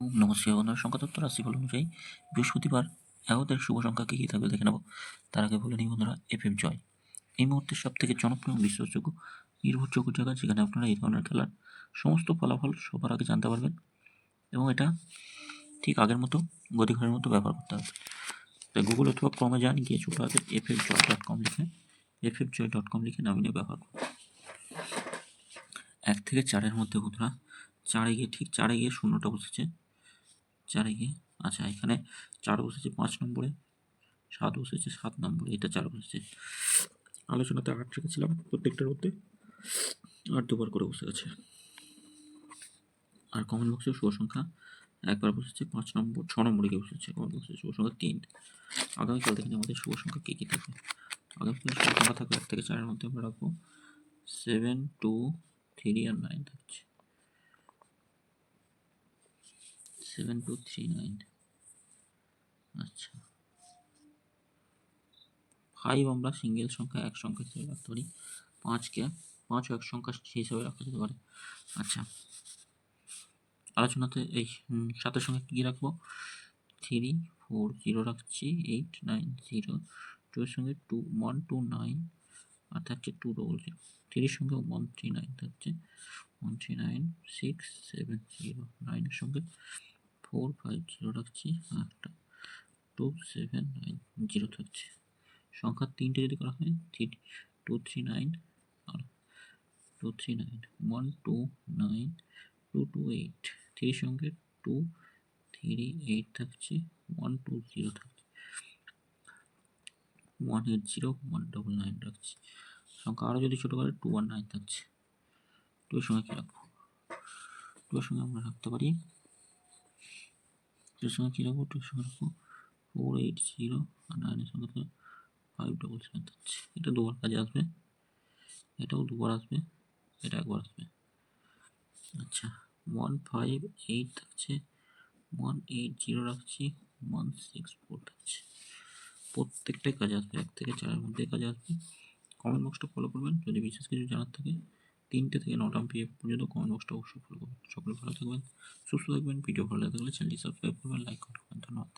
নমস্কার বন্ধুরা, সংখ্যাতত্ত্ব রাশিফল অনুযায়ী বৃহস্পতিবার 11 শুভ সংখ্যা কী কী থাকবে দেখে নেব। তার আগে বলে নিই বন্ধুরা, এফএফ জয় এই মুহূর্তে সব থেকে জনপ্রিয় বিশ্বাসযোগ্য নির্ভরযোগ্য জায়গা, যেখানে আপনারা এই ধরনের খেলার সমস্ত ফলাফল সবার আগে জানতে পারবেন এবং এটা ঠিক আগের মতো গদিঘরের মতো ব্যবহার করতে হবে। তাই গুগল অথবা ক্রমে যান, গিয়ে ছোটো হাতে ffjoy.com লিখে ffjoy.com লিখে নামিয়ে ব্যবহার করুন। 1 থেকে 4-এর মধ্যে বন্ধুরা, 4-এ গিয়ে ঠিক 4-এ গিয়ে শূন্যটা বসেছে। 4-এ গিয়ে আচ্ছা, এখানে 4 বসেছে 5 নম্বরে, 7 বসেছে 7 নম্বরে, এটা 4 বসেছে। আলোচনাতে 8 রেখেছিলাম প্রত্যেকটার মধ্যে, 8 দুবার করে বসে গেছে। আর কমেন্ট বক্সে শুভ সংখ্যা একবার বসেছে 5 নম্বর, 6 নম্বরে গিয়ে বসেছে কমেন্ট বক্সে শুভ সংখ্যা 3। আগামীকাল দেখে আমাদের শুভ সংখ্যা কী কী থাকবে। আগামীকাল শুভ সংখ্যা থাকবে 1 থেকে 4-এর মধ্যে আমরা রাখবো 7, 2, 3 আর 9 থাকছে। 7, 2, 3, 9। আচ্ছা, 5 আমরা সিঙ্গেল সংখ্যা, এক সংখ্যা হিসেবে রাখতে পারি। 5কে 5 ও এক সংখ্যা হিসেবে রাখা যেতে পারে। আচ্ছা, আলোচনাতে এই 7-এর সঙ্গে কী রাখবো, 3, 4, 0 রাখছি, 8, 9, 0। 2-এর সঙ্গে 2, 1, 2, 9 আর থাকছে 2, 0, 0। 3-এর সঙ্গে 1, 3, 9 থাকছে, 1, 3, 9, 6, 7, 0। 9-এর সঙ্গে 4, 5, 0 রাখছি, আর একটা 2, 7, 9, 0 থাকছে। সংখ্যা 3টে যদি করা হয়, 3, 2, 3, 9 আর 2, 3, 9, 1, 2, 9, 2, 2, 8। 3-এর সঙ্গে 2, 3, 8 থাকছে, 1, 2, 0 থাকছে, 1, 8, 0, 1, 9, 9 রাখছি। সংখ্যা আরও যদি ছোটো করে 2 আর 9 থাকছে। 2-এর সঙ্গে কী রাখবো, 2-এর সঙ্গে আমরা রাখতে পারি, 2-এর সঙ্গে কী রাখবো, 2-এর সঙ্গে রাখবো 4, 8, 0 আর 9-এর সঙ্গে 5, 7, 7 থাকছে। এটা দুবার কাজে আসবে, এটাও দুবার আসবে, এটা একবার আসবে। আচ্ছা, 1, 5, 8 থাকছে, 1, 8, 0 রাখছি, 1, 6, 4 থাকছে। প্রত্যেকটাই কাজে আসবে, 1 থেকে 4-এর মধ্যে কাজে আসবে। কমেন্ট বক্সটা ফলো করবেন। যদি বিশেষ কিছু জানার থাকে 3টে থেকে 9টা PM পর্যন্ত কমেন্ট বক্সটা অবশ্যই ফলো করবেন। সকলে ভালো থাকবেন, সুস্থ থাকবেন। ভিডিও ভালো লাগলে চ্যানেলটি সাবস্ক্রাইব করবেন, লাইক করবেন। ধন্যবাদ।